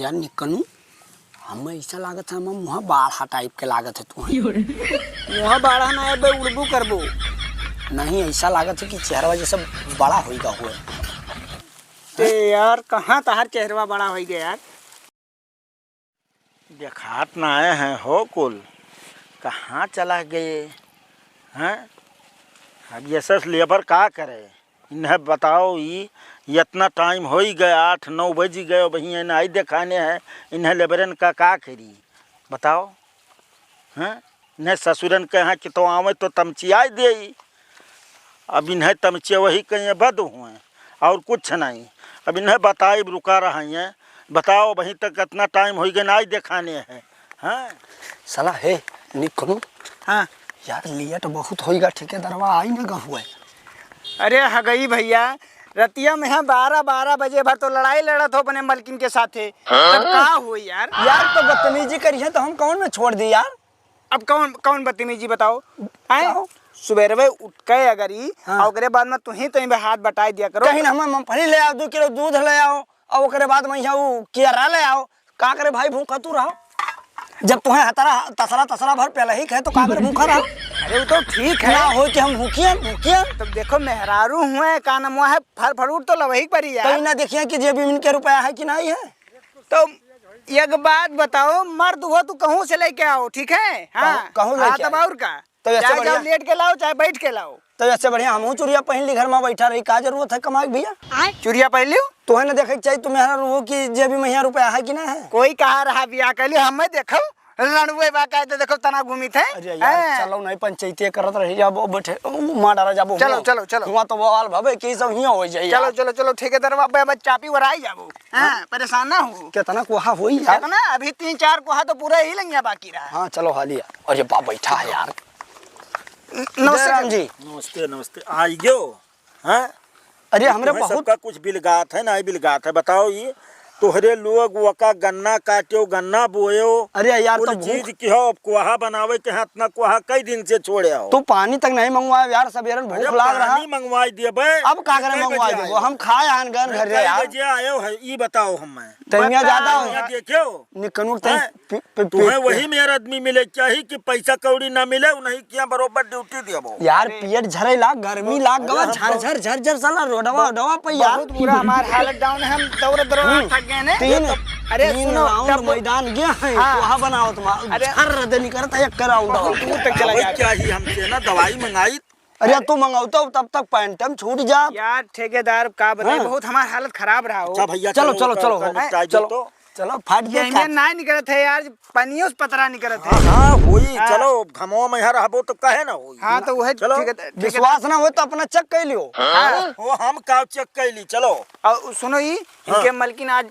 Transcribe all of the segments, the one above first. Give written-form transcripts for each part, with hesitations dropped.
यार निकनू हमें ऐसा लागत है हम वहाँ बाढ़ा टाइप के लागत है तू वहाँ बाढ़ा ना है उड़बू करबो नहीं ऐसा लागत है कि चेहरा जैसा बड़ा होगा हुआ ते यार कहाँ तहार चेहरा बड़ा हो गया यार। देखात ना आए हैं हो कुल कहाँ चला गए हैं। अब ये सब लेबर का करे इन्हें बताओ। ये इतना टाइम हो ही गया 8-9 बज गए वही इन्हें आई दिखाने हैं। इन्हें लेबरन का करी बताओ हैं। इन्हें ससुरन के यहाँ कि तो आवे तो तमचिया दे। अब इन्हें तमचिया वही कहीं बद हुए और कुछ नहीं। अब इन्हें बताए रुका रही हैं। बताओ वहीं तक कितना टाइम हो गया ना दिखाने हैं। हाँ सला है निकनू। हाँ यार लेट बहुत होगा ठेकेदारवा आई ना हुआ। अरे हगई भैया रतिया में है 12 बजे भर तो लड़ाई लड़त हो अपने मलकिन के साथ है। तब कहाँ हुई यार। यार तो बदतमीजी करी है तो हम कौन में छोड़ दी यार। अब कौन बदतमीजी बताओ हैं। सुबह उठ के अगर ही और ओकरे बाद में तू ही हाथ बटाई दिया करो। कहीं हम मूंगफली ले आओ 2 किलो दूध ले आओ और ओकरे बाद में वो केरा ले आओ। का करे भाई भूखा तू रहो जब तुम्हें हतारा तसरा भर पहले ही कहे तो का करे भूखा रहो। अरे वो तो ठीक है ना हो कि हम भूखिए तब देखो मेहरारू हुए का नाम है फल फरूट तो लवही पड़ी यार। कहीं ना देखिए कि जेब में के रुपया है कि नहीं है। तो एक बात बताओ मर्द हुआ तू कहूँ से लेके आओ ठीक है। हाँ कहूँ लेके तब और का तो ऐसे चाहे बढ़िया लेट के लाओ चाहे बैठ के लाओ। तो ऐसे बढ़िया हम चुरिया पहन ली घर में बैठा रही का जरूरत है कमाई भैया। चुरिया पहन लियो तो है ना देखे चाहिए तुम्हें वो कि जेबी में यहाँ रुपया है कि नहीं है। कोई कहा रहा बिया कर लियो हमें देखो रणवे बाका तो देखो तना घूमी थे। अरे यार चलो नहीं पंचायती करत रही जाबो बैठे मां डारा जाबो। चलो हुआ तो बवाल भवे कि सब हिया हो जाई। चलो ठेकेदारवा पे चापी वराई जाबो। हां परेशान ना हो कितना कोहा होई यार। कितना अभी 3-4 कोहा तो पूरा ही लंगिया बाकी रहा। हां चलो हालिया। अरे बाप बैठा है यार। नमस्ते राम जी। नमस्ते आइयो हैं। अरे हमरे बहुत सबका कुछ बिलगात है ना बिलगात है। बताओ ये तोहरे लोग वका गन्ना काटो गन्ना बोयो। अरे यार तो चीज की हो कुहा बनावे के हाथ ना कुहा कई दिन से छोड़े हो। तू पानी तक नहीं मंगवाया यार सबेरन भूख लाग रहा। पानी मंगवाई दिए बे। अब का करे मंगवा देबो हम खाए आन गन घर रे यार। बजे आयो है ई बताओ हमें तैया ज्यादा हो देखियो निकनू तुम्हें वही मेरा आदमी मिले चाहिए कि पैसा कौड़ी ना मिले नहीं किया बरोबर ड्यूटी देबो। यार पेट झरे लाग गर्मी लाग गवा झर साला रोडवा पे यार बहुत बुरा हमार हालत डाउन है। हम दौड़ थक गए ने। अरे सुनो राउंड मैदान गया है वहां बनाओ तुम। अरे हर दिन करता है एक राउंड दूर तक चला गया। चाहिए हमसे ना दवाई मंगाई। अरे तू मंगाओ तो तब तक पैंटम छूट जा यार ठेकेदार का बताए बहुत हमारी हालत खराब रहा हो। अच्छा भैया चलो फाट गया ये ना निकलत है यार पनियों से पतरा निकलत है। हां होई चलो घमो में यहाँ रहबो तो कहे ना होई। हां तो वह विश्वास ना हो तो अपना चेक कर लियो। वो हम का चेक कैली चलो। और सुनो ही इनके मलकिन आज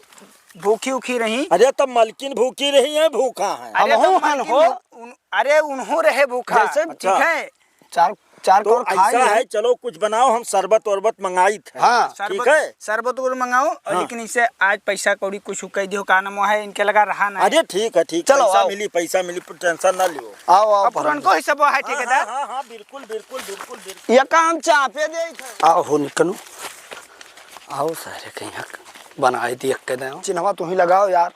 भूखी उखी रही। अरे तो मलकिन भूखी रही है भूखा है। अरे उन्हों रहे भूखा ठीक है। चार तो ऐसा है चलो कुछ बनाओ हम शरबत वरबत मंगाई थे। हाँ ठीक है शरबत मंगाओ। लेकिन इसे आज पैसा कौड़ी कुछ कह दियो का नाम है इनके लगा रहा ना। अरे ठीक है चलो पैसा मिली टेंशन ना लियो। आओ पुरनको ही सब है ठेकेदार। हां बिल्कुल ये काम चापे दे आओ हो निकनू आओ सारे कहीं बनाए दिए के दे चिन्हवा तू ही लगाओ यार।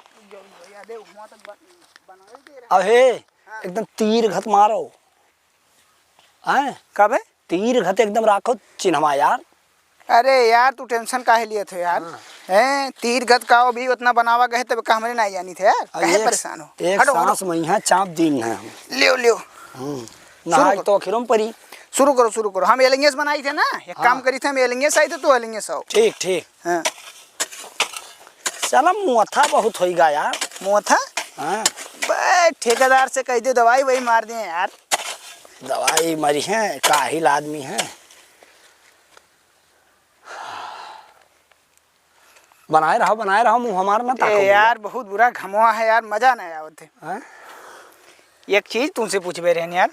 अहे एकदम तीर घत मारो हैं। कब है तीर घत एकदम राखो चिन्हवा यार। अरे यार तू टेंशन काहे लिए थे यार। हैं तीर गत का भी उतना बनावा गए तब का हमरे नहीं जानी थे यार। काहे परेशान हो एक सांस में यहाँ चाप दिन है हम लियो ना तो आखिरम परी शुरू करो। हम एलिंगेस बनाई थे ना एक काम करी थे हम एलिंगेस आई थे तो एलिंगेस आओ। ठीक हां चला मुआथा बहुत होएगा यार। मुआथा हां बे ठेकेदार से कह दे दवाई वही मार दिए यार। दवाई मरी है काहिल आदमी है। बनाए रहो मुंह हमारा ना ताको यार बहुत बुरा घमवा है यार मजा नहीं आवत है। एक चीज तुमसे पूछबे रहन यार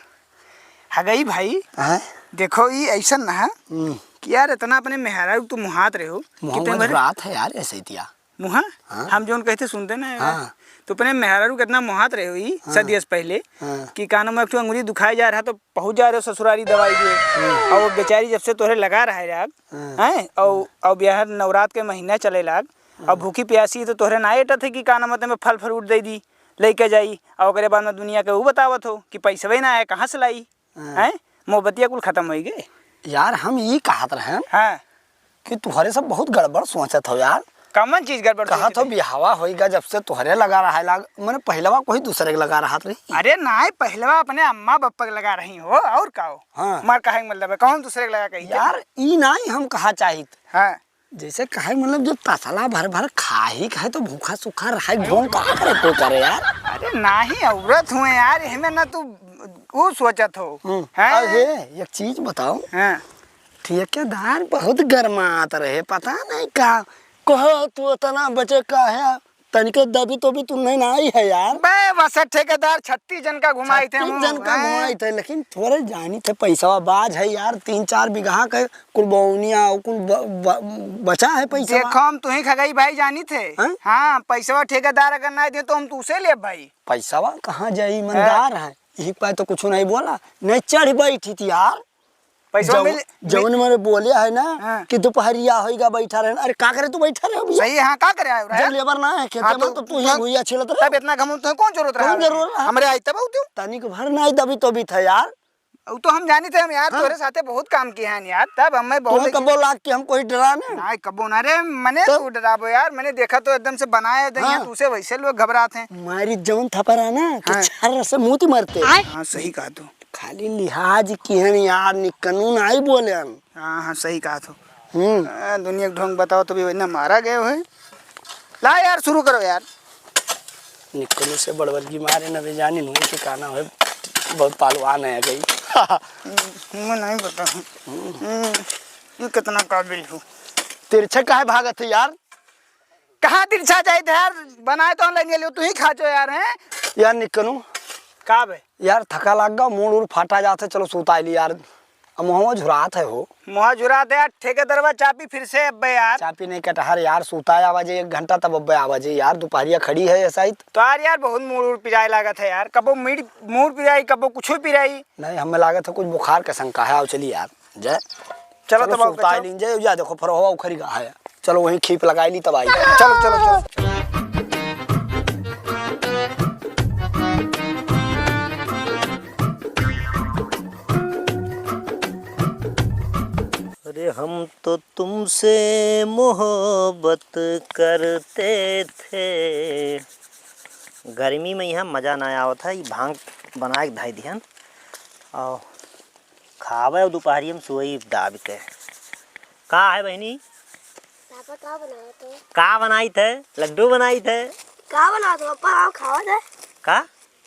हगई भाई देखो ये ऐसा ना है कि यार इतना अपने मेहरा तू मुहात रहे हो कितने रात है यार ऐसे दिया मुहा। हम जोन कहते सुनते ना तो अपने मेहरारू कितना मुहात रहे हुई सदियस पहले कि कानों में अंगुली दुखाई जा रहा तो पहुंच जा रहे हो ससुरारी दवाई दिए। और वो बेचारी जब से तोहरे लगा रहा है यार हैं और ब्याह नवरात्र के महीना चले लाग अब भूखी प्यासी तो तोहरे ना एटा थे कि का नाम में फल फ्रूट दे दी लेके जाई और ओकरे बाद में दुनिया के वो बतावत हो कि पैसा ना आए कहाँ से लाई हैं मोहब्बतिया कुल खत्म हो गए। यार हम ये कहत रहे हाँ कि तुम्हारे सब बहुत गड़बड़ सोचत हो यार। कमन चीज गड़बड़ कहा तो बिहावा होएगा जब से तुहरे लगा रहा है मैंने पहलवा कोई दूसरे के लगा रहा रही। अरे ना पहलवा अपने अम्मा बप्पा के लगा रही हो और का हो। हाँ। मार कहे मतलब है कौन दूसरे के लगा कही यार ई ना ही हम कहा चाहिए। हाँ जैसे कहे मतलब जो तसला भर भर खा ही खाए तो भूखा सूखा रहा घूम कहा करे तो करे यार। अरे ना ही औरत हुए यार हमें ना तू वो सोचत हो। अरे एक चीज बताओ। हाँ ठेकेदार बहुत गरमात रहे पता नहीं का कहो तू इतना बचे का है तनिके दबी तो भी तू नहीं आई है यार। बे बस ठेकेदार 36 जन का घुमाई थे 36 जन का घुमाई थे लेकिन थोड़े जानी थे पैसा बाज है यार 3-4 बीघा के कुल बौनिया कुल बचा है पैसा। देखो हम तू ही खगई भाई जानी थे। हाँ पैसा ठेकेदार अगर ना दे तो हम तुझसे ले भाई। पैसा कहाँ जाई ईमानदार है यही पाए तो कुछ नहीं बोला नहीं चढ़ बैठी थी यार। पैसा जवन मैंने बोले है ना कि दोपहरिया होएगा बैठा रहे। अरे का करे तू बैठा रहे भैया सही। हाँ का करे जब लेबर ना है खेते में तो तू ही भुइया छिलत रहे। तब इतना घमंड तो कौन जरूरत रहा हमरे आई तब तू तनिक भर नहीं दबी तो भी था यार। तो हम जानी थे हम यार तोरे साथे बहुत काम किए हैं यार तब हमें बहुत कबो लाग के हम कोई डरा नहीं कबो ना रे मैंने तू डराबो यार मैंने देखा तो एकदम से बनाए दे तू से वैसे लोग घबराते हैं। मारी जवन थपरा ना कि छर से मुंह मरते। हाँ सही कहा तू खाली लिहाज की है यार कानून आई बोले हम। हाँ हाँ सही कहा तू। दुनिया के ढोंग बताओ तो भी वही मारा गए हो। ला यार शुरू करो यार। निकलने से बड़वर्गी मारे न भी जानी नहीं ठिकाना है बहुत पालवान है गई। मैं नहीं पता ये कितना काबिल हूँ। तिरछा काहे भागत है यार। कहाँ तिरछा चाहिए थे यार बनाए तो ऑनलाइन ले तू ही खा जो यार हैं यार निकलू का बे यार थका लग गया मूड उड़ फाटा जाते चलो सुता ली यार। अब मुँह झुरात है हो मुँह झुराते यार ठेकेदारवा चापी फिर से अब यार चापी नहीं कटहर यार सुताया आवाजे 1 घंटा तब अब आवाजे यार दोपहरिया खड़ी है ऐसा ही तो यार बहुत मूड पिराई लागत है यार कबो मूड पिराई कबो कुछ पिराई नहीं हमें लागत है कुछ बुखार का शंका है। आओ चलिए यार जय चलो तब सुता ली जय जा देखो फिर हवा उखरी गा है चलो वहीं खीप लगाई ली तब आई। चलो चलो चलो अरे हम तो तुमसे मोहब्बत करते थे। गर्मी में यहाँ मज़ा ना आवा था ये भांग बना के धाई दिहन और खावे दोपहरी में सोई डाब के। का है बहनी पापा का बनाए थे? का बनाई थे? लड्डू बनाई थे का बना दो पापा आओ खावा दे का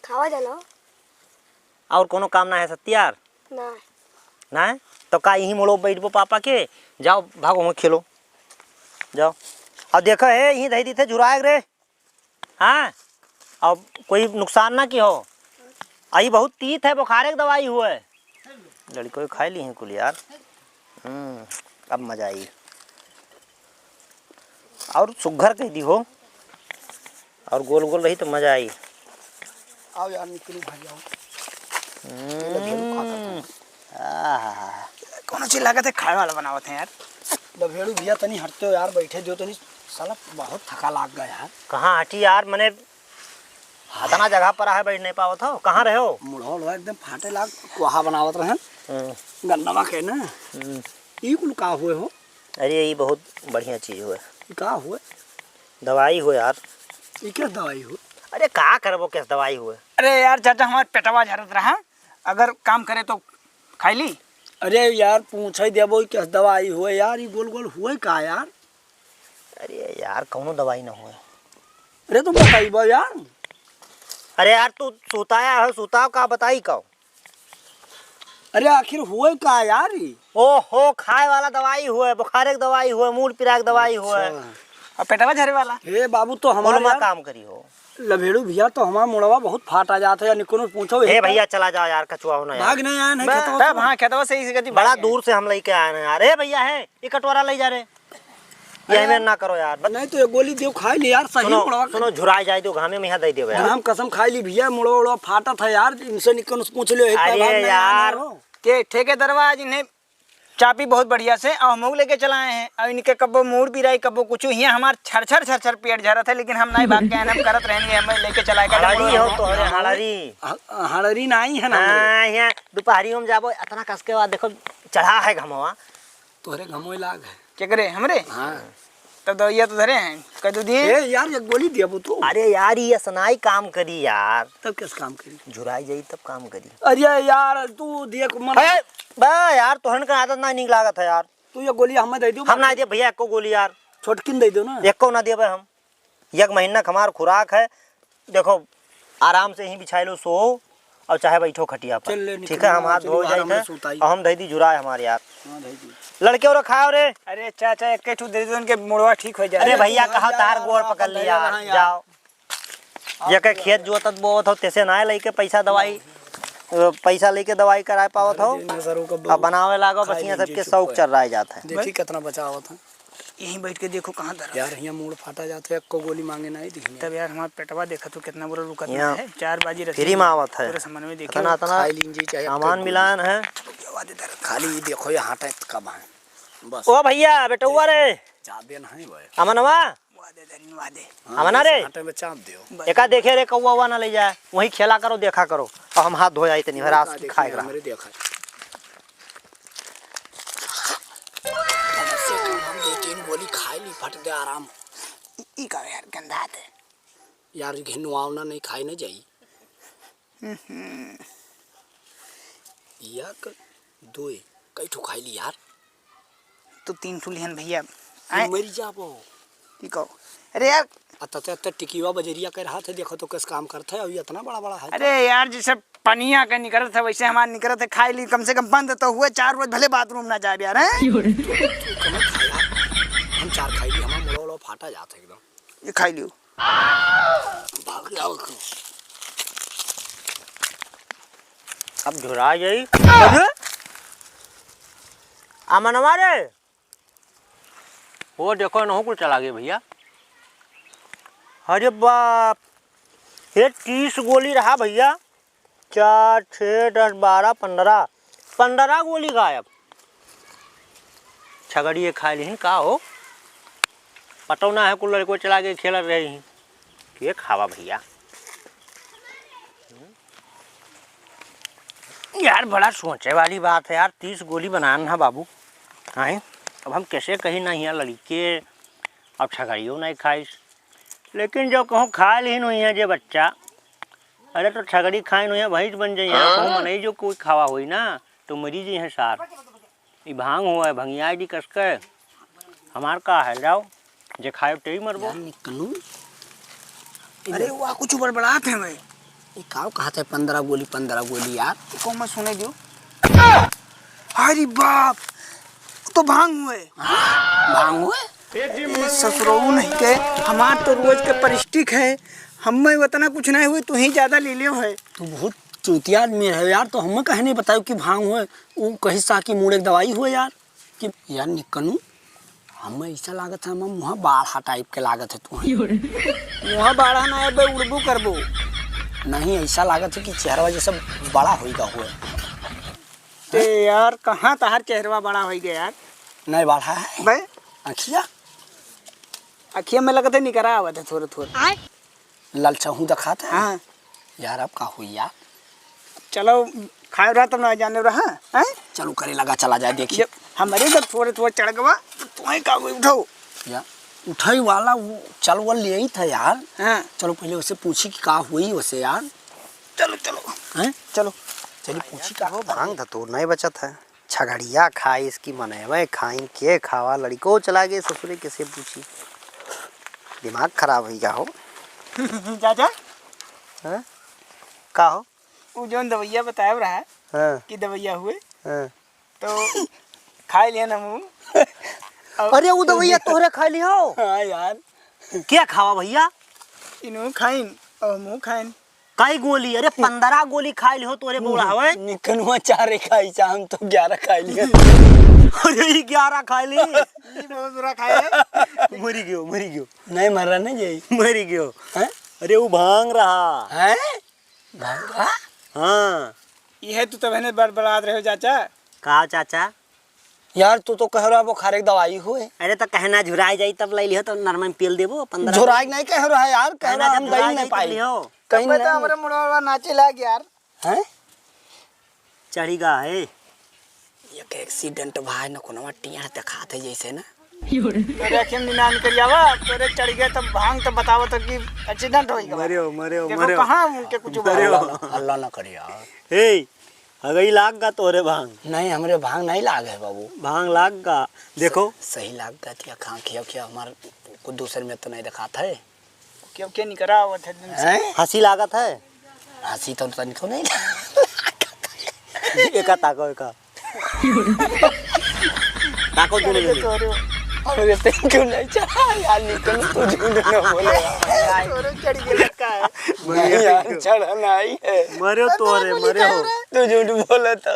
खावा जानो और कोनो काम ना है सत्यार ना ना है तो का यहीं मोड़ो बैठबो पापा के जाओ भागो में खेलो जाओ। और देखो है यहीं दही दी थे झुराए रे। हाँ और कोई नुकसान ना की हो आई बहुत तीत है बुखार की दवाई हुआ है लड़कों खाई ली हैं कुल यार। अब मजा आई और सुघर कह दी हो और गोल गोल रही तो मजा आई। आओ यार निकलू भाई आओ। कौन सी लागत है खाए वाला बनावत है यार। लभेड़ू भैया तनी हटते हो यार बैठे जो तनी साला बहुत थका लाग गया यार। कहाँ हटी यार मैंने इतना जगह पर है बैठ नहीं पावत हो कहाँ रहे हो। मुड़ो एकदम फाटे लाग कोहा बनावत रहे गन्नवा के ना ई कुल का हुए हो। अरे ये बहुत बढ़िया चीज़ हुए का हुए दवाई हुए यार। ये क्या दवाई हो। अरे का करबो कैसे दवाई हुए। अरे यार चाचा हमारे पेटवा झरत रहा अगर काम करे तो खाई ली। अरे यार पूछ देबो क्या दवाई हुए यार ये गोल गोल हुए का यार। अरे यार कौनो दवाई ना हुए। अरे तुम बताइबो यार। अरे यार तू सुताया है सुताओ का बताई कहो। अरे आखिर हुए का यार ये। ओ हो खाए वाला दवाई हुए बुखार की दवाई हुए मूड पिरा की दवाई हुए और पेटवा झरे वाला। हे बाबू तो हमारा काम करी हो लभेड़ू भैया तो हमारा मुड़वा बहुत फाटा जाता है निको पूछो। हे भैया चला जाओ यार कचुआ होना यार। भाग नहीं आया नहीं तब हाँ खेतवा से इसी गति बड़ा दूर से हम लेके आए हैं यार। हे भैया है ये कटोरा ले जा रहे ये हमें ना करो यार। नहीं तो ये गोली देव खाई ली यार सही मुड़वा सुनो झुराई जाए दो घामे में यहाँ दे दो यार। हम कसम खाई ली भैया मुड़वा उड़वा फाटा था यार इनसे निको पूछ लो। अरे यार के ठेकेदारवा जिन्हें चापी बहुत बढ़िया से और हम लेके चलाए हैं और इनके कब्बो मूड भी रही कब्बो कुछ यहाँ हमार छर छर छर छर पेट झरत है लेकिन हम नहीं भाग के हम करत रहेंगे हम लेके चलाए हड़ारी हो तो अरे हड़ारी हड़री नहीं है ना हाँ यहाँ दोपहरी में जाबो इतना कस के बाद देखो चढ़ा है घमवा तोहरे घमोई लाग है क्या करे हमरे हाँ तब दवाइया तो धरे हैं कह दिए ए यार एक गोली दिया वो तो अरे यार ये सनाई काम करी यार तब किस काम करी झुराई जाई तब काम करी अरे यार तू देख मन अरे बा यार तोहन का आदत ना निक लागत है यार तू ये गोली हमें दे दो हम ना दे भैया एको गोली यार छोटकिन दे दो ना एको ना देबे हम एक महीना का हमार खुराक है देखो आराम से ही बिछाई लो सो और चाहे बैठो खटिया चल ले, पर ठीक है हम हाथ चलो, धो आराम जाए से सुताई। और हम दही दी जुराए हमारे यार हाँ, दे दी। लड़के और खाओ रे अरे चाचा एक ठू दे दो उनके मुड़वा ठीक हो जाए अरे भैया तुम्हारा कहा यार, तार गोड़ आप पकड़ ले लिया रहे हैं यार। जाओ जेके खेत जोतत बोत हो तैसे ना लेके पैसा दवाई पैसा लेके दवाई कराए पावत हो अब बनावे लागो बस यहाँ सबके शौक चल रहा जाता है देखी कितना बचा हुआ था यहीं बैठ के देखो कहाँ दर्द यार यहाँ मूड फाटा जाता है को गोली मांगे नहीं दिखनी तब यार हमारा पेटवा देखा तो कितना बुरा रुका यहाँ है 4 बाजी रसी फ्री में आवत है पूरे सामान में देखिए इतना इतना खाई लीजिए चाहे सामान मिलान है खाली ये देखो ये हाटा कब है बस ओ भैया बेटुआ रे ज्यादा नहीं भाई अमनवा वादे दरिन वादे अमना रे हाटे में चाप दियो एका देखे रे कौवा उवा ना ले जाए वहीं खेला करो देखा करो और हम हाथ धो जाए तनी भर आज खाए करा मेरे देखा हम दो तीन गोली खाई ली फट दे आराम ई का यार गंदा है यार घिनवावना नहीं खाई ना जाई या दो कई ठो खाई ली यार तो 3 ठू लिहन भैया आए मरी जाबो की कहो अरे यार अत टिकिवा बजरिया कर हाथ है देखो तो किस काम करता है और ये इतना बड़ा बड़ा है अरे यार जैसे पनिया का निकलत था वैसे हमारा निकलत है खाई ली कम से कम बंद तो हुए 4 रोज भले बाथरूम ना जाए यार हैं हम 4 खाई ली हमारा मुड़ा उड़ा फाटा जाता है एकदम ये खाई लियो भाग जाओ अब झुरा जाई अमनवा रे वो देखो नहो कुछ चला गए भैया अरे बाप ये 30 गोली रहा भैया 4 6 10 12 15 गोली गायब छगड़ी खा ली का हो पटौना है कुल लड़को चला के खेल रहे हैं के खावा भैया यार बड़ा सोचे वाली बात है यार 30 गोली बनाना है बाबू हाँ अब हम कैसे कहीं ना यहाँ लड़के अब छगड़ियों नहीं खाइस लेकिन जो कहूँ खा ली नहीं है जो बच्चा अरे तो छगड़ी खाए नहीं है भैंस बन जाइए कहूँ मनई जो कोई खावा हुई ना तो मरी जी है सार ये भांग हुआ है भंगिया डी कस के हमार का है जाओ जे खाए ते ही मरबो निकलू अरे वाह कुछ बड़बड़ात है भाई ये काव कहते हैं 15 गोली यार को मैं सुने दियो अरे बाप तो भांग हुए भांग हुए ससुरऊ नहीं के हमार तो रोज के परिष्टिक है हमें उतना कुछ नहीं हुए तू ही ज्यादा ले लियो है तू बहुत चूतिया आदमी है यार तो हमें कहे नहीं बताओ कि भांग हुए वो कहीं सा की मुड़े दवाई हुए यार कि यार निकलू हमें ऐसा लागत है हम मुँह बाढ़ा टाइप के लागत है तू वहाँ बाढ़ा ना है उड़बू करबो नहीं ऐसा लागत है कि चेहरा जैसा बड़ा होगा हुआ ते यार कहाँ तहार चेहरा बड़ा हो गया यार नहीं बढ़ा है भाई अखिया अखिया में लगता है निकरा आवा था थोड़ा थोड़ा ललचाहू दिखाता है हाँ यार अब का हुई यार चलो खाए रहा तब ना जाने रहा हैं चलो करे लगा चला जाए देखिए जब हमारे जब थोड़े थोड़े चढ़ गवा तो तुम्हें का उठाओ यार उठाई वाला वो चल वो ले ही था यार हाँ चलो पहले उसे पूछी कि का हुई उसे यार चलो चलो हैं चलो चलिए पूछी का भांग धतूर नहीं बचत है छगड़िया खाई इसकी मने मैं खाई के खावा लड़को चला गए ससुरे किसे पूछी दिमाग खराब हो गया हो चाचा हाँ? का हो वो जो दवैया बताया रहा है हाँ, कि दवैया हुए हाँ। तो खा लिया ना मुँह अरे वो दवैया तोहरे खा ली हो हाँ यार क्या खावा भैया इन्हों खाइन और मुँह खाइन कई गोली अरे 15 गोली खा ली हो तोरे बोला हवे निकलवा 4 खाई चा हम तो 11 खाई लिए अरे 11 खा ली ये बहुत बुरा खाया मरी गयो नहीं मर रहा नहीं जाई मरी गयो हैं अरे वो भांग रहा हैं भागा हाँ ये है तू तब है बड़बड़ात रहे हो चाचा कहा चाचा यार तू तो कह रहा है बुखार एक दवाई हुए। अरे तो कहना झुराई जाई तब ले लियो तो नरमा में पेल देबो 15। झुराई नहीं कह रहा है यार, कह रहा हम दही नहीं पाई कहीं कहीं तो हमारे मुड़वा नाचे लाग यार। हैं चढ़ीगा है एक एक्सीडेंट भाई न कोनवा टिया दिखाते जैसे ना। तोरे अखिम निनान करियावा तोरे चढ़ गए तब भांग तो बतावो तो कि एक्सीडेंट होइगा। मरियो मरियो देखो मरियो कहां उनके कुछ अल्लाह ना करे यार। हे हगई लाग गा तोरे भांग। नहीं हमरे भांग नहीं लाग है बाबू, भांग लाग गा देखो सही लाग गया थी। खा खिया हमारे को दूसरे में तो नहीं दिखाता है। क्यों क्या नहीं करा हुआ था दिन से। हैं हंसी लागत है हंसी तो तनिको नहीं एका ताको एका ताको दूर ले तोरे अरे तेरे क्यों नहीं चढ़ा यार, निकल तू झूठ ना बोले तोरे चढ़ गए लटका है। नहीं यार चढ़ा नहीं है, मरियो तोरे मरियो तू झूठ बोला था।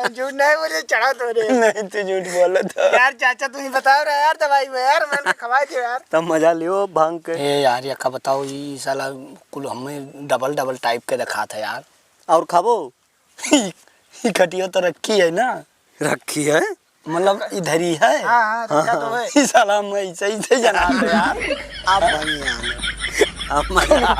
झूठ नहीं बोले चढ़ा तोरे। नहीं तू झूठ बोला था यार चाचा तू ही बताओ रे यार दवाई में यार मैंने खवा दियो यार। तब मजा लियो भांग के। ए यार ये का बताओ ये साला कुल हमें डबल टाइप के दिखा था यार। और खाबो ये खटिया तो रखी है ना, रखी है मतलब इधर ही है। हां रखा तो है। ये साला मैं ऐसे जना दे यार। आप भंगिया अब मजा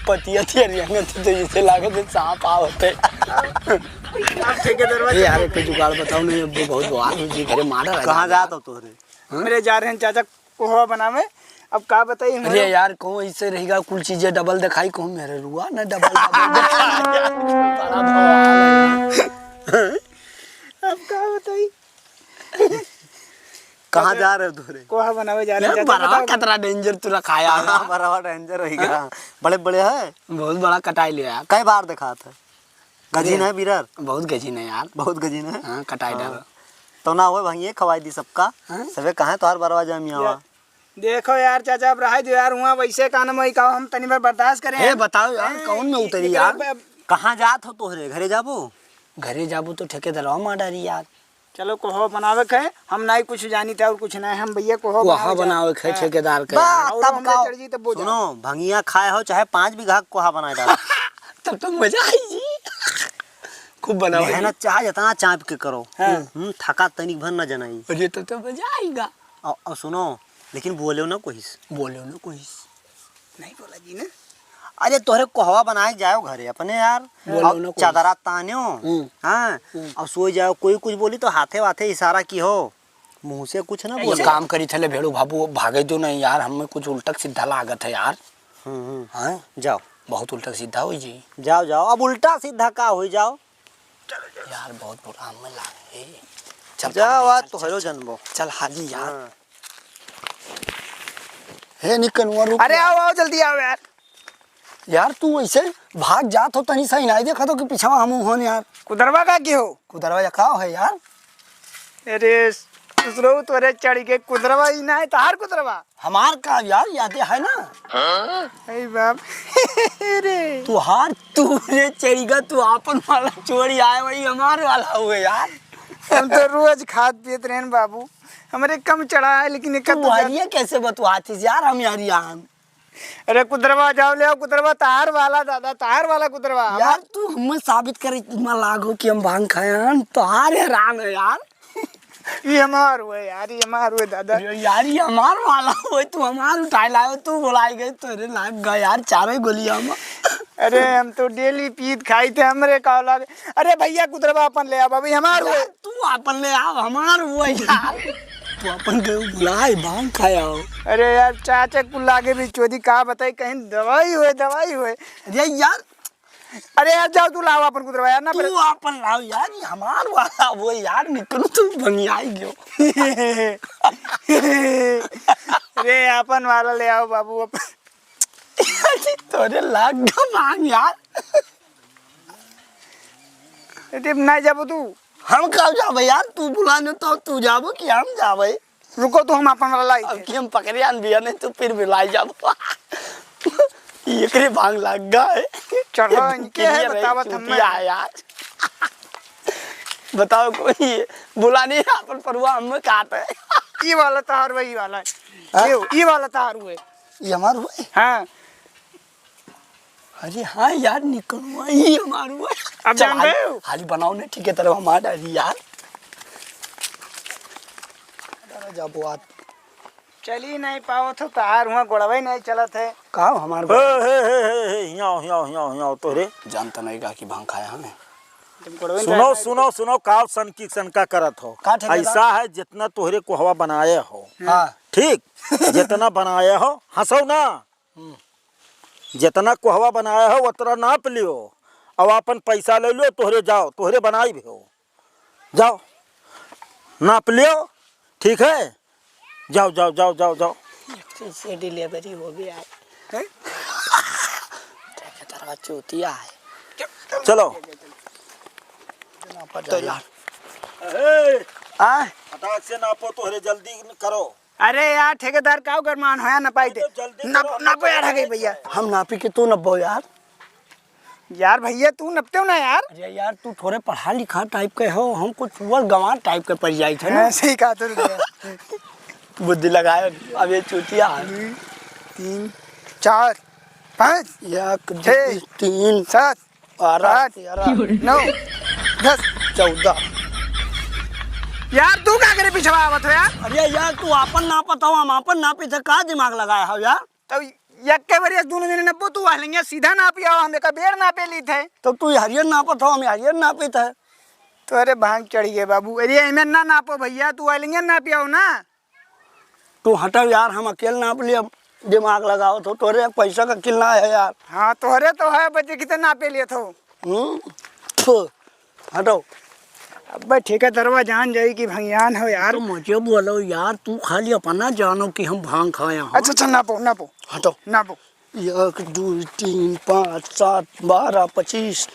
पतिया थी हरियाणा तो जैसे लागे थे सांप आवते। आप ठेकेदार ए यार एक जुगाड़ बताओ नहीं, अब बहुत बात हुई जी घरे मारा है। कहाँ जात हो तोरे? मेरे जा रहे हैं चाचा कोहवा बनावे। अब का बताइए अरे यार कहूँ इससे रहेगा कुल चीजें डबल दिखाई, कहूँ मेरे रुआ ना डबल बड़ा भगवान है। अब का बताइए कहाँ जा रहे हो तोरे? कोहा बनावे जा रहे हैं यार चाचा। बड़ा बताओ। खतरा डेंजर तू रखाया है। बड़ा डेंजर रहेगा बड़े बड़े है बहुत बड़ा कटाई लिया यार, कई बार देखा था गजीन है बीरर बहुत गजीन है यार। बहुत गजीन है। हाँ कटाई डाल तो ना हुए भंगिए खवाई दी सबका सबे कहाँ तोहार बरवाजा में आवा। देखो यार चाचा अब रहा दो यार हुआ वैसे का ना मैं हम तनी बार बर्दाश्त करें। हे बताओ यार कौन में उतरी यार। कहाँ जात हो तोहरे? घरे जाबो? घरे जाबू तो ठेकेदारवा मार डाली यार। चलो कोहो बनावे के हम नहीं कुछ जानी था और कुछ नहीं हम भैया कोहो वहाँ बनाओ खे ठेकेदार के। और तब हमने का चढ़ जी तब बोझ सुनो भंगिया खाए हो चाहे 5 बीघा कोहा बनाए डाल तब तो मजा आई जी, खूब बनाओ। मेहनत चाहे जितना चाप के करो थका तनिक भर न जनाई। अरे तब तो मजा आएगा। और सुनो लेकिन बोले ना कोई बोलो ना कोई नहीं बोला जी ना। अरे तोहरे कोहवा बनाए जाओ घरे अपने यार बोलो और ना कोई। चादरा तान्यो हाँ और सोई जाओ कोई कुछ बोली तो हाथे वाथे इशारा की हो मुंह से कुछ ना ये बोले। काम करी थे भेड़ू भाबू भागे तो नहीं यार, हमें कुछ उल्टा सीधा लागत है यार। हाँ जाओ बहुत उल्टा सीधा हुई जी जाओ जाओ अब उल्टा सीधा का हो जाओ यार, बहुत बुरा हमें लागे। चल जाओ आज तो हेलो जन्मो चल हाजी यार। हे निकनवा रुक। अरे आओ आओ जल्दी आओ यार। यार तू ऐसे भाग जात हो तनी सही नहीं देखा तो कि पीछा हम होन यार। कुदरवा का की हो? कुदरवा का है यार। अरे दूसरो तोरे चढ़ के कुदरवा ही ना है तार कुदरवा हमार का यार याद है ना। ए बाप अरे तू हार तू रे चढ़ीगा तू आपन वाला चोरी आए वही हमार वाला हुए यार। हम तो रोज खाद पीते रहे बाबू हमारे कम चढ़ा है लेकिन एक तू हरिया कैसे बतवाती यार हम यारिया हम। अरे कुदरवा जाओ ले आओ कुदरवा तार वाला दादा तार वाला कुदरवा यार तू हमें साबित करे इतना लागो कि हम भांग खाए हम तो हार हैरान है यार। ये हमार हुए यार ये हमार हुए दादा। यार ये हमार वाला हुए तू हमार उठाए लाओ तू बुलाई गई तेरे लाग गया यार चारों गोलियां हम। अरे हम तो डेली पीत खाई थे हमरे का औलाद। अरे भैया कुदरवा अपन ले आओ अभी हमार हुए। तू अपन ले आओ हमार हुए यार। तू अपन के बुलाए भांग खाया हो। अरे यार चाचा को लागे भी चोरी का बताई कहीं दवाई हुए। अरे यार अरे यार जाओ तू लाओ अपन कुदरवा यार ना तू अपन लाओ यार ये हमार वाला वो यार निकल तू बनियाई गयो। अरे अपन वाला ले आओ बाबू अपन। तोरे लाग गया भांग यार। टिप नहीं जाबो तू हम कब जाबे यार, तू बुलाने तो तू जाबो कि हम जाबे। रुको तो हम अपन वाला लाई अब कि हम पकड़े आन बिया नहीं तो फिर बुलाई जाबो। एकरे भांग लग गया है। चढ़ो इनके है बतावत हमें यार। बताओ कोई बुलाने अपन परवा हम काट है। ये वाला तार वही वाला है। ये वाला तार हुए ये हमार हुए। हाँ अरे हाँ यार निकलवा ये हमार हुए। अब चल जान गए हो? हाली बनाओ ने ठीक है तरह हमार डाली यार। जा बुआ चल ही नहीं पाओ तो तार हुआ गोड़वा ही नहीं चलत है। का हमार हियाओ तोरे जानता नहीं का कि भांग खाया हमें। तुम गोड़वा ही सुनो नहीं- सुनो सुनो का सनका करत हो। का ठेकेदार? ऐसा है जितना तोहरे कोहवा बनाए हो, हाँ ठीक जितना बनाया हो हंसो ना, जितना कोहवा बनाया हो उतना नाप लियो और अपन पैसा ले लो, तोहरे जाओ तोहरे बनाई भी हो, जाओ नाप लियो, ठीक है जाओ जाओ जाओ जाओ जाओ। से डिलीवरी हो गया है। ठेकेदार चूतिया है। चलो तो यार फटाक से नापो, तोहरे जल्दी करो। अरे यार ठेकेदार का गरमान होया न पाई थे। जल्दी नप करो, नपो यार है गई भैया। हम नापी के तू नब्बो यार। यार भैया तू नपते हो ना यार। अरे यार तू थोड़े पढ़ा लिखा टाइप के हो, हम कुछ चुअर गंवार टाइप के पड़ जाए थे ना। ऐसे ही कहा तो बुद्धि लगाए अब ये चूतिया है। 3 4 5 एक 6 3 7 8 8 13 9 10 14। यार तू क्या करे पिछवा आवत हो यार। अरे यार तू आपन नापत हो, हम आपन नापी थे, का दिमाग लगाया हो यार। तो एक के बार दोनों जने नब्बो तू आ लेंगे सीधा नापी आओ, हम का बेर नापे ली थे। तो तू हरियर नापत हो, हम हरियर नापी थे। तो अरे भांग चढ़ गए बाबू। अरे एमे ना नापो भैया, तू आ लेंगे नापी आओ ना। तू हटो यार, हम अकेले नाप लिए, दिमाग लगाओ तो तोरे पैसा का किलना है यार। हाँ तोहरे तो है बच्चे कितने नापे लिए थो। थू, हटो। अब ठीक है दरवा जान जाई कि भंगियान हो यार। तो मुझे बोलो यार, तू खाली अपना जानो कि हम भांग खाए हैं। अच्छा अच्छा नापो नापो हटो। नापो। 1 2 3 5 7 12 25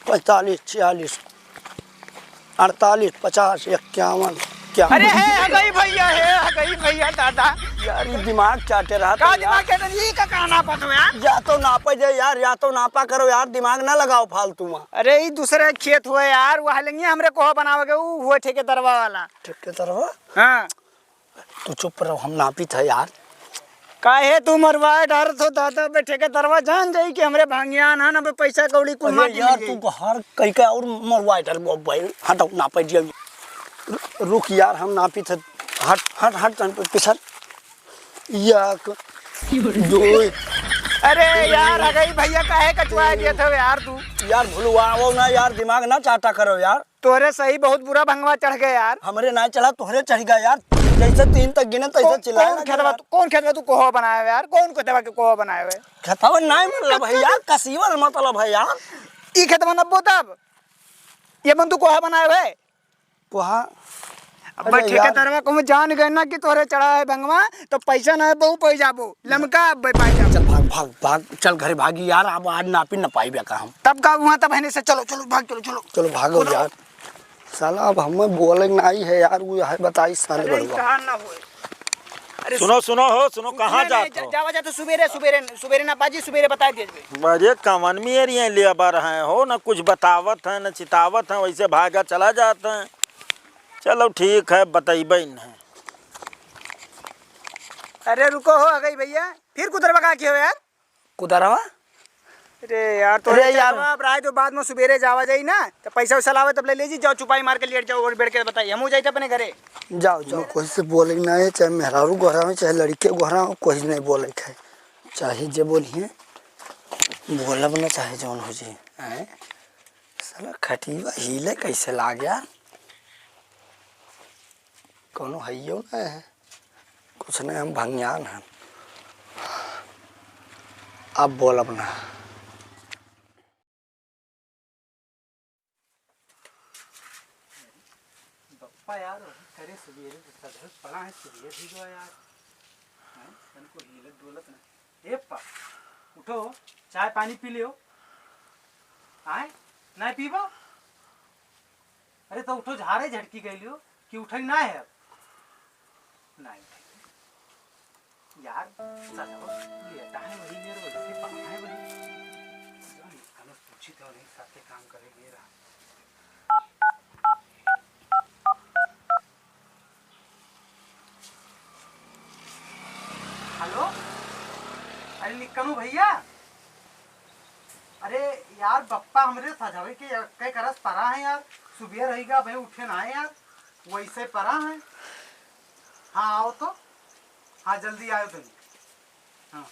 45 46 48 50 51 क्या। अरे है गई भैया, है गई भैया दादा। यार ये दिमाग चाटे रहा का था दिमाग के ये का कहना पतो यार। या तो नापे दे यार, या तो नापा करो यार, दिमाग ना लगाओ फालतू में। अरे ये दूसरे खेत हुए यार, वहाँ लेंगे हमरे कोह बनाओगे, वो हुए ठेकेदारवा वाला। ठेकेदारवा हाँ तू चुप रहो, हम नापी था यार। काहे तू मरवाए डर तो दादा पे ठेकेदारवा जान जाई कि हमरे भांगियान है ना पे पैसा कौड़ी कुल अरे माटी यार में तू हर कई का और मरवाए डर भाई। हटो नापे दिया। रुक यार, हम नापी थे। हट हट हट पिछड़। 1 2 अरे यार आ गई भैया, काहे कटवा दिया था यार तू। यार भूलवाओ ना यार, दिमाग ना चाटा करो यार। तोरे सही बहुत बुरा भंगवा चढ़ गया यार। हमरे ना चला, तोहरे चढ़ गया यार। जैसे 3 तक गिने तैसे चिल्लाए कौन खेतवा तू कोह बनाया यार। कौन खेतवा के कोह बनाया हुए। खेतवा नहीं मतलब भैया, कसीवर मतलब है यार। ई खेतवा नब्बो तब ये बंदू कोह बनाया हुए। वहाँ अब ठेकेदारवा को जान गए ना कि तोरे चढ़ा है भंगवा, तो पैसा ना बहु पै जाबो लमका पाई जाबो। चल भाग भाग भाग, चल घरे भागी यार। अब आज नापी न पाई बेका हम। तब का वहाँ तब है से चलो चलो भाग चलो चलो चलो भागो यार। साला अब हमें बोले नहीं है यार, वो है बताई साले अरे बड़वा। कहाँ ना हुए। अरे सुनो सुनो हो, सुनो कहाँ जाते हो। जावा जा तो सुबेरे सुबेरे सुबेरे ना बाजी, सुबेरे बता दीजिए। बड़े कमन में एरिया ले बर हैं हो, ना कुछ बतावत है ना चितावत है, वैसे भागा चला जाता है। चलो ठीक है, बताइबे नहीं। अरे रुको हो आ गई भैया, फिर कुदर बका के हो यार। कुदरवा अरे यार तो अरे यार। यार राय तो बाद में सुबेरे जावा जाई ना, तो पैसा वैसा लावे तब ले लीजिए, जाओ चुपाई मार के लेट जाओ और बैठ के बताइए, हम हो जाए अपने घरे। जाओ जाओ, कोई से बोले नहीं है, चाहे मेहरारू गोहरा हो चाहे लड़के गोहरा हो, कोई नहीं बोले है। चाहे जे बोलिए बोलब ना, चाहे जौन हो जी। साला खटीवा हिले कैसे ला गया, कोनो हइयो ना है, कुछ नहीं, हम भंगियान हैं। अब बोलब ना। यार करे सुबेरे तो पड़ा है, सुबेरे भी गया यार। को हिलत डोलत ना। ए पा उठो, चाय पानी पी लियो। आए नहीं पीबो। अरे तो उठो, झारे झटकी गई लियो कि उठई ना है अब। नहीं यार चलो लेटा है वही मेरे वजह से पढ़ा है वही। कल पूछी तो नहीं साथे काम करेगी रहा। हेलो अरे निकनू भैया, अरे यार बप्पा हमरे सजावे के कई करस परा है यार, सुबह रहेगा भाई उठे ना है यार। वैसे परा है। हाँ आओ तो, हाँ जल्दी आओ तुम। हाँ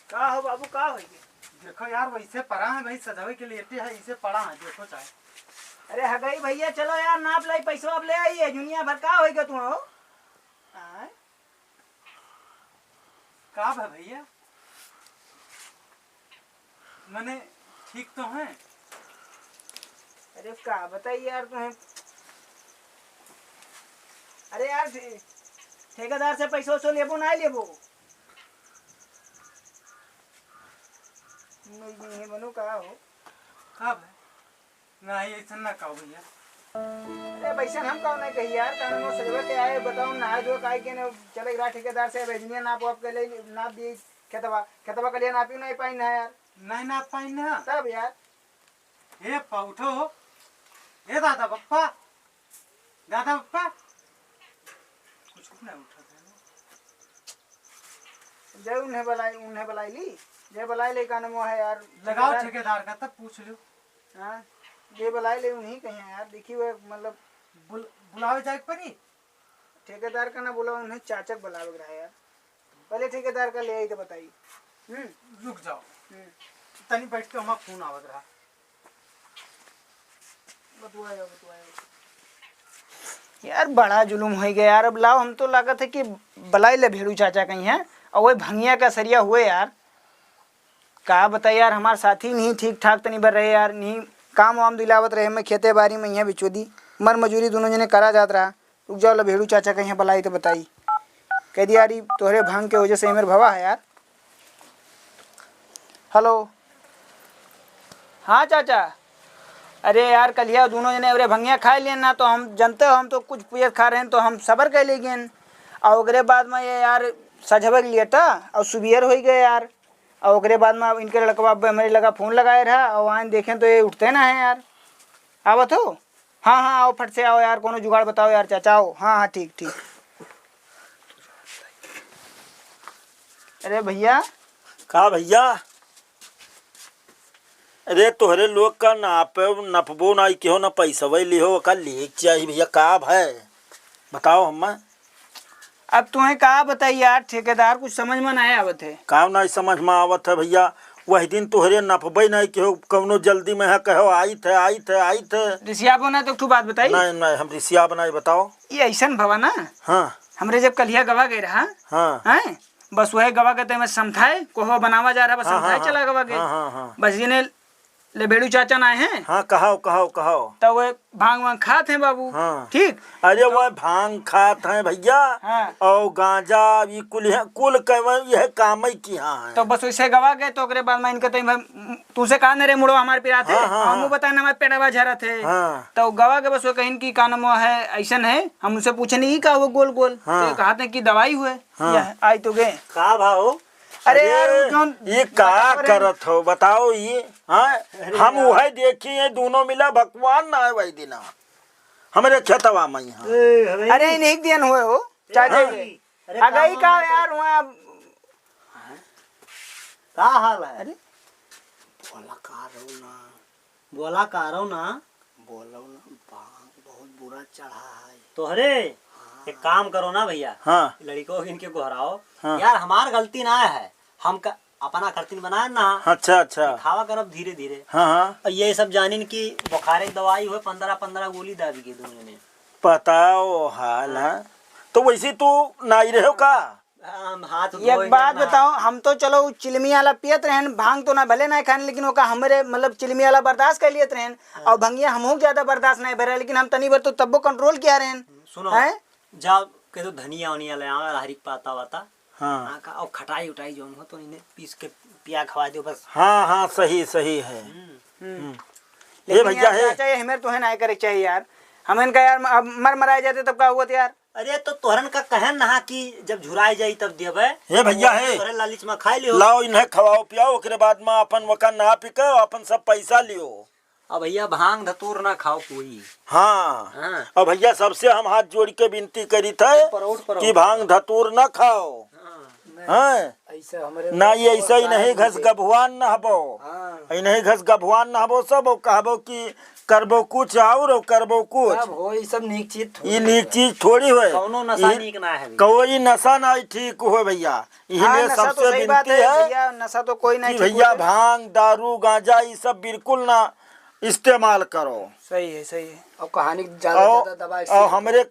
का हो बाबू, का हो गया? देखो यार वैसे परा है भाई, सजावे के लिए है, इसे पड़ा है देखो चाहे। अरे हगई भैया चलो यार, नाप लाई, पैसा आप ले आइए, दुनिया भर का होगा तुम हो? आय? का है भैया, मैंने ठीक तो है। अरे का बताइए यार तुम्हें। अरे यार ठेकेदार से पैसा वैसा लेबो ना लेबो? नहीं बनो का हो? कब है? नहीं ऐसा ना कहो भैया। अरे पैसा हम कहो नहीं कही यार, कानून में सजवा के आए, बताओ नहा धो काहे के न चले गया ठेकेदार से भेजनिया, नाप वाप के ले नाप दिए, खेतवा के लिए नापी नहीं पाई ना यार। नहीं ना पाई ना तब यार ए उठो, ए दादा बप्पा, दादा बप्पा कुछ नहीं उठा जय उन्हें बुलाई ली, जय बुलाई ले कानून में है यार। लगाओ ठेकेदार का, तब पूछ लो। हाँ ये बुलाई ले उन्हीं कहीं है यार, देखी हुए मतलब बुलावे जाए परी। ठेकेदार का ना बुलाओ, उन्हें चाचक बुलावे रहा यार। पहले ठेकेदार का ले आई तो बताइए। रुक जाओ तनी बैठ के, हमारा फोन आवत रहा। बतवाओ यार, बड़ा जुलूम हो गया यार। अब लाओ, हम तो लागत है कि बुलाई ले भेड़ू चाचा कहीं है, और वही भंगिया का सरिया हुए यार। का बताइए यार, हमारे साथी नहीं ठीक ठाक तो नहीं बर रहे यार, नहीं काम वाम दिलावत रहे, मैं खेते बाड़ी में यहाँ बिचोदी मर मजूरी दोनों जने करा जात रहा। रुक जाओ, भेड़ू चाचा कहीं बुलाई तो बताई। कह दिया यार तोहरे भांग के वजह से मेरे भवा है यार। हेलो, हाँ चाचा। अरे यार कलिया दोनों जने अरे भंगिया खा लिए ना, तो हम जानते हो हम तो कुछ पियत खा रहे हैं, तो हम सबर कर ले गए। और ओकरे बाद में ये यार सजबक लिया था और सुबियर हो गए यार। और ओकरे बाद में इनके लड़का मेरे लगा फ़ोन लगाए रहा, और वहाँ देखें तो ये उठते ना है यार। आवत हो? हाँ हाँ आओ, फट से आओ यार, कोनो जुगाड़ बताओ यार चाचा, आओ। हाँ हाँ ठीक ठीक। अरे भैया। का भैया, अरे तोहरे लोग का नपबो ना क्यों ना पैसा लिहो का ले चाहिए भैया, का है बताओ। हम अब तुम्हें कहा बताइए यार, ठेकेदार कुछ समझ में नहीं आवत है। काम नहीं समझ में आवत है भैया, वही दिन तोहरे नपबे नहीं क्यों, कौनो जल्दी में है कहो आई थे। ऋषिया बोना तो तू बात बताई। नहीं हम ऋषिया बनाए बताओ। ये ऐसा भवा ना, हाँ हमरे जब कलिया गवा गए रहा, हाँ हैं बस वही गवा के मैं समझाए कोहो बनावा जा रहा, बस समझाए चला गवा गए। हाँ बस ये ले बेड़ू चाचा ना है। हाँ कहो तो वो भांग वांग खाते हैं बाबू। हाँ ठीक। अरे वो भांग खाते हैं भैया। हाँ। और गांजा ये कुल यह काम ही किया है। तो बस वैसे गवा गए, तो ओकरे बाद में इनके तुमसे कहा न रे मुड़ो हमारे पिरा थे। हम बताए ना हमारे पेटवा झरा थे। हाँ। तो गवा के बस वो कहीं की कानम है ऐसा है, हम उनसे पूछे नहीं का वो गोल गोल। हाँ। तो कहते हैं कि दवाई हुए। हाँ। आई तो गए। का भाव? अरे यार ये का करत हो बताओ ये। हाँ हम वही देखिए दोनों मिला भगवान ना है वही दिन हमारे खेतवा में यहाँ। अरे नहीं दियन हुए हो चाचा के। अगई का यार वहाँ का हाल है? अरे बोला का रहो ना, बोला का रहो ना, भांग बहुत बुरा चढ़ा है तोहरे। एक काम करो ना भैया, हाँ लड़कों इनके गोहराओ। हाँ। यार हमार गलती ना है, हम अपना खर्चिन बनाए ना। अच्छा खावा करब धीरे धीरे। हाँ और ये सब जानिन की बुखारे दवाई हुए 15 गोली दाबी के दोनों ने। बताओ हाल है तो वैसे तू नहीं रहो का। हाथ एक बात बताओ, हम तो चलो चिलमी वाला पियत रहन, भांग तो ना भले ना खाने, लेकिन ओका हमरे मतलब चिलमी वाला बर्दाश्त कर लियत रहन। और भंगिया हमहू ज्यादा बर्दाश्त नहीं भरे, लेकिन हम तनी बार तो तब्बो कंट्रोल किया रहन। सुनो हैं? जाओ के तो धनिया वनिया ले आओ, हरी पाता वाता। हाँ और खटाई उठाई जो हो तो इन्हें पीस के पिया खवा दो बस। हाँ सही है। लेकिन भैया यार है। चाचा ये हमें तो है ना करे चाहिए यार। हम इनका यार अब मर मराए जाते तब का हुआ था यार। अरे तो तोहरन का कहन ना कि जब झुराई जाई तब देबे। हे भैया है। तोहरे लालिच में खाई लियो। लाओ इन्हें खवाओ पियाओ, ओकरे बाद में अपन वका ना पिको, अपन सब पैसा लियो। अब भैया भांग धतूर ना खाओ कोई। हाँ, हाँ। और भैया सबसे हम हाथ जोड़ के विनती करी थे परोठ कि भांग धतूर न खाओ। हैं ऐसे हमारे ना ये ऐसा ही नहीं घस गभुआन न हबो हाँ ऐ नहीं घस गभुआन न हबो सब कहबो कि करबो कुछ और करबो कुछ अब हो ये सब नीक चीज थोड़ी ये नीक चीज थोड़ी है कौनो नशा नीक ना है भैया। कोई नशा नहीं ठीक हो भैया हाँ, इसलिए नशा तो सबसे सही बात विनती है है भैया, नशा तो कोई कि नहीं ठीक भैया होता। भांग दारू गांजा ये सब बिल्कुल ना इस्तेमाल करो सही है, सही है। और कहानी ज्यादा और दवाई और हमरे